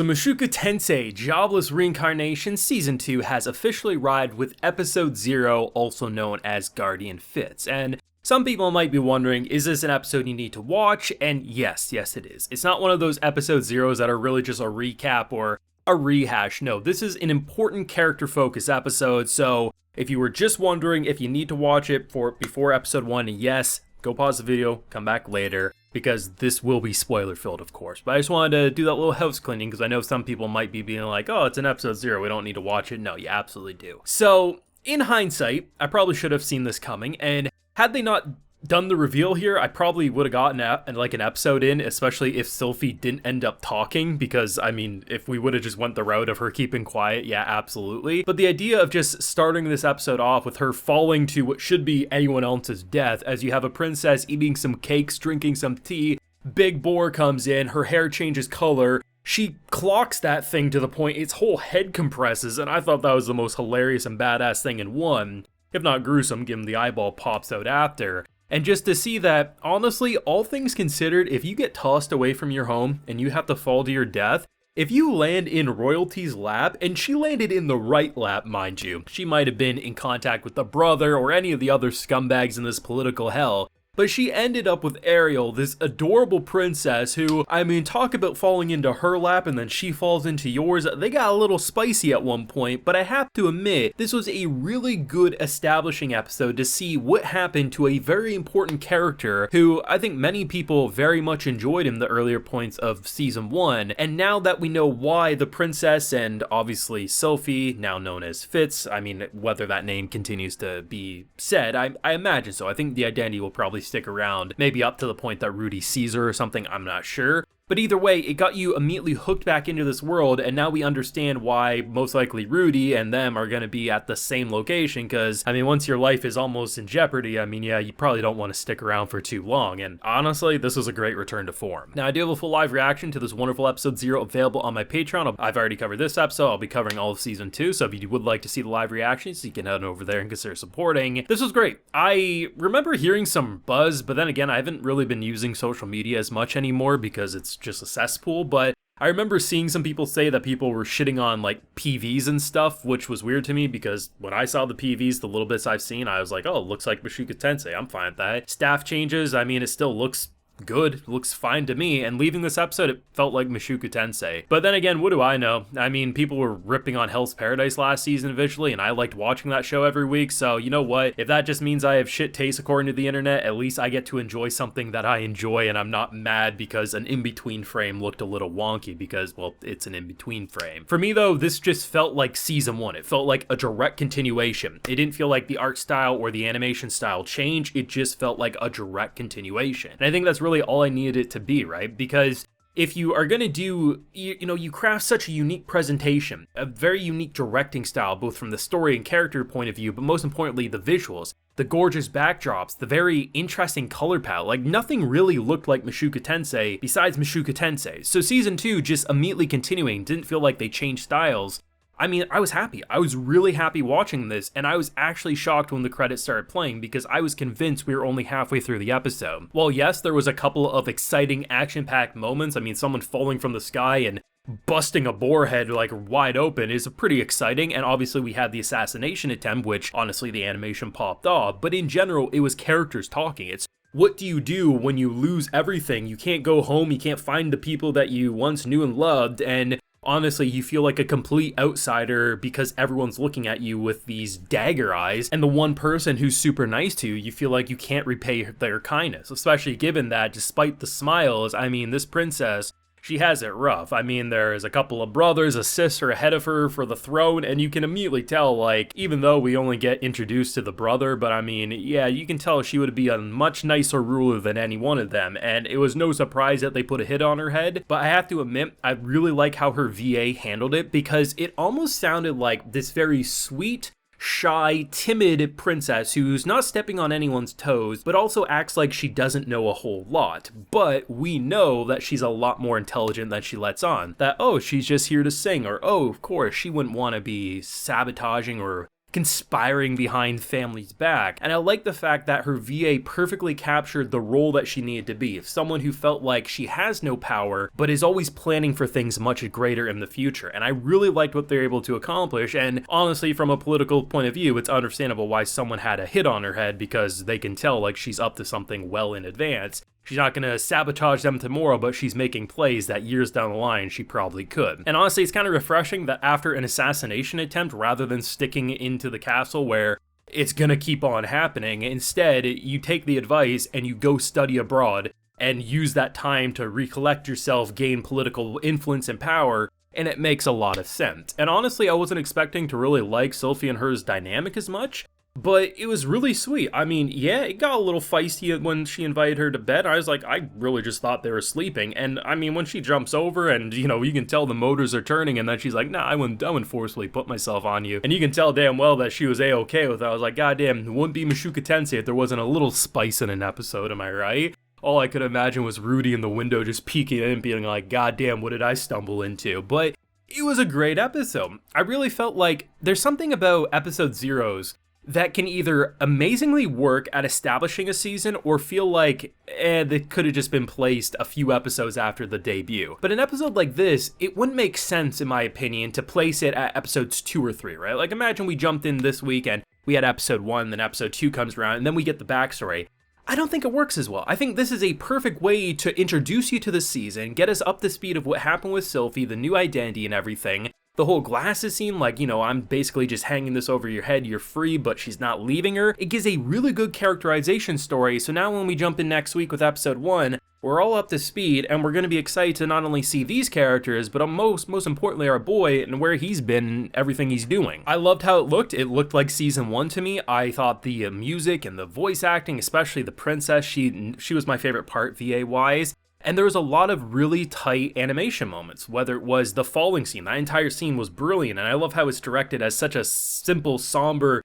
So Mushoku Tensei, Jobless Reincarnation Season 2 has officially arrived with Episode 0, also known as Guardian Fits, and some people might be wondering, is this an episode you need to watch? And yes it is. It's not one of those Episode Zeros that are really just a recap or a rehash. No, this is an important character focus episode, so if you were just wondering if you need to watch it before Episode 1, yes, go pause the video, come back later, because this will be spoiler filled, of course. But I just wanted to do that little house cleaning because I know some people might be being like, oh, it's an Episode 0, we don't need to watch it. No, you absolutely do. So, in hindsight, I probably should have seen this coming, and had they not done the reveal here, I probably would have gotten an episode in, especially if Sylphie didn't end up talking, because, I mean, if we would have just went the route of her keeping quiet, yeah, absolutely. But the idea of just starting this episode off with her falling to what should be anyone else's death, as you have a princess eating some cakes, drinking some tea, Big Boar comes in, her hair changes color, she clocks that thing to the point its whole head compresses, and I thought that was the most hilarious and badass thing in one, if not gruesome, given the eyeball pops out after. And just to see that, honestly, all things considered, if you get tossed away from your home and you have to fall to your death, if you land in royalty's lap, and she landed in the right lap, mind you, she might have been in contact with the brother or any of the other scumbags in this political hell, but she ended up with Ariel, this adorable princess who, I mean, talk about falling into her lap and then she falls into yours. They got a little spicy at one point, but I have to admit, this was a really good establishing episode to see what happened to a very important character who I think many people very much enjoyed in the earlier points of Season 1. And now that we know why the princess and obviously Sylphie, now known as Fitz, I mean, whether that name continues to be said, I imagine so. I think the identity will probably stick around, maybe up to the point that Rudy sees her or something, I'm not sure. But either way, it got you immediately hooked back into this world, and now we understand why most likely Rudy and them are going to be at the same location, because, I mean, once your life is almost in jeopardy, I mean, yeah, you probably don't want to stick around for too long, and honestly, this was a great return to form. Now, I do have a full live reaction to this wonderful Episode 0 available on my Patreon. I've already covered this episode, I'll be covering all of Season 2, so if you would like to see the live reactions, you can head over there and consider supporting. This was great. I remember hearing some buzz, but then again, I haven't really been using social media as much anymore because it's just a cesspool, but I remember seeing some people say that people were shitting on like PVs and stuff, which was weird to me because when I saw the PVs, the little bits I've seen, I was like, oh, it looks like Mushoku Tensei, I'm fine with that. Staff changes, I mean, it still looks good, looks fine to me, and leaving this episode, it felt like Mushoku Tensei. But then again, what do I know? I mean, people were ripping on Hell's Paradise last season visually, and I liked watching that show every week, so you know what? If that just means I have shit taste according to the internet, at least I get to enjoy something that I enjoy, and I'm not mad because an in-between frame looked a little wonky because, well, it's an in-between frame. For me, though, this just felt like Season 1. It felt like a direct continuation. It didn't feel like the art style or the animation style changed, it just felt like a direct continuation. And I think that's really all I needed it to be, right? Because if you are going to do, you craft such a unique presentation, a very unique directing style, both from the story and character point of view, but most importantly, the visuals, the gorgeous backdrops, the very interesting color palette, like nothing really looked like Mushoku Tensei besides Mushoku Tensei. So Season 2 just immediately continuing, didn't feel like they changed styles. I mean, I was happy. I was really happy watching this, and I was actually shocked when the credits started playing because I was convinced we were only halfway through the episode. While yes, there was a couple of exciting action-packed moments, I mean, someone falling from the sky and busting a boar head like wide open is pretty exciting, and obviously we had the assassination attempt, which honestly the animation popped off, but in general, it was characters talking. It's what do you do when you lose everything? You can't go home, you can't find the people that you once knew and loved, and honestly, you feel like a complete outsider because everyone's looking at you with these dagger eyes, and the one person who's super nice to you, you feel like you can't repay their kindness, especially given that despite the smiles, I mean, this princess, she has it rough. I mean, there's a couple of brothers, a sister ahead of her for the throne, and you can immediately tell, like, even though we only get introduced to the brother, but I mean, yeah, you can tell she would be a much nicer ruler than any one of them, and it was no surprise that they put a hit on her head, but I have to admit, I really like how her VA handled it, because it almost sounded like this very sweet, shy, timid princess who's not stepping on anyone's toes, but also acts like she doesn't know a whole lot. But we know that she's a lot more intelligent than she lets on. That, oh, she's just here to sing, or oh, of course, she wouldn't want to be sabotaging or conspiring behind family's back. And I like the fact that her VA perfectly captured the role that she needed to be, someone who felt like she has no power, but is always planning for things much greater in the future. And I really liked what they're able to accomplish, and honestly, from a political point of view, it's understandable why someone had a hit on her head, because they can tell like she's up to something well in advance. She's not going to sabotage them tomorrow, but she's making plays that years down the line she probably could. And honestly, it's kind of refreshing that after an assassination attempt, rather than sticking into the castle where it's going to keep on happening, instead you take the advice and you go study abroad and use that time to recollect yourself, gain political influence and power, and it makes a lot of sense. And honestly, I wasn't expecting to really like Sophie and her's dynamic as much, but it was really sweet. I mean, yeah, it got a little feisty when she invited her to bed. I was like, I really just thought they were sleeping. And I mean, when she jumps over and, you know, you can tell the motors are turning, and then she's like, nah, I wouldn't forcefully put myself on you. And you can tell damn well that she was A-okay with it. I was like, goddamn, it wouldn't be Mushoku Tensei if there wasn't a little spice in an episode, am I right? All I could imagine was Rudy in the window just peeking in and being like, goddamn, what did I stumble into? But it was a great episode. I really felt like there's something about episode zeros that can either amazingly work at establishing a season or feel like, they could have just been placed a few episodes after the debut. But an episode like this, it wouldn't make sense, in my opinion, to place it at episodes 2 or 3, right? Like, imagine we jumped in this week and we had episode 1, then episode 2 comes around, and then we get the backstory. I don't think it works as well. I think this is a perfect way to introduce you to the season, get us up to speed of what happened with Sophie, the new identity and everything. The whole glasses scene, like, you know, I'm basically just hanging this over your head, you're free, but she's not leaving her. It gives a really good characterization story, so now when we jump in next week with episode 1, we're all up to speed, and we're going to be excited to not only see these characters, but most importantly our boy and where he's been and everything he's doing. I loved how it looked like season 1 to me. I thought the music and the voice acting, especially the princess, she was my favorite part VA-wise. And there was a lot of really tight animation moments, whether it was the falling scene. That entire scene was brilliant, and I love how it's directed as such a simple, somber,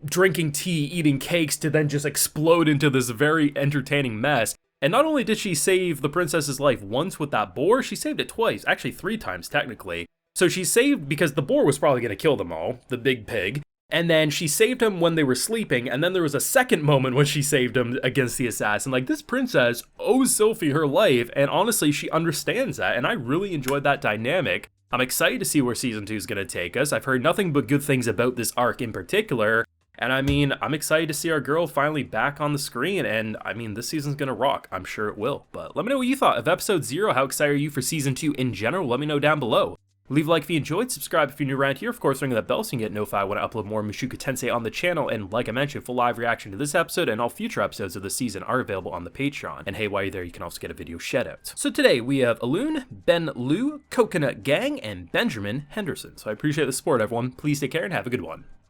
drinking tea, eating cakes, to then just explode into this very entertaining mess. And not only did she save the princess's life once with that boar, she saved it twice, actually 3 times technically. So she saved, because the boar was probably going to kill them all, the big pig. And then she saved him when they were sleeping, and then there was a second moment when she saved him against the assassin. Like, this princess owes Sophie her life, and honestly, she understands that, and I really enjoyed that dynamic. I'm excited to see where season 2 is going to take us. I've heard nothing but good things about this arc in particular, and I mean, I'm excited to see our girl finally back on the screen, and I mean, this season's going to rock. I'm sure it will. But let me know what you thought of episode 0. How excited are you for season 2 in general? Let me know down below. Leave a like if you enjoyed, subscribe if you're new around here, of course ring that bell so you can get notified when I upload more Mushoku Tensei on the channel, and like I mentioned, full live reaction to this episode and all future episodes of the season are available on the Patreon. And hey, while you're there, you can also get a video shout-out. So today we have Ailun, Ben Liu, CoconutGang, and Benjamin Henderson. So I appreciate the support, everyone. Please take care and have a good one.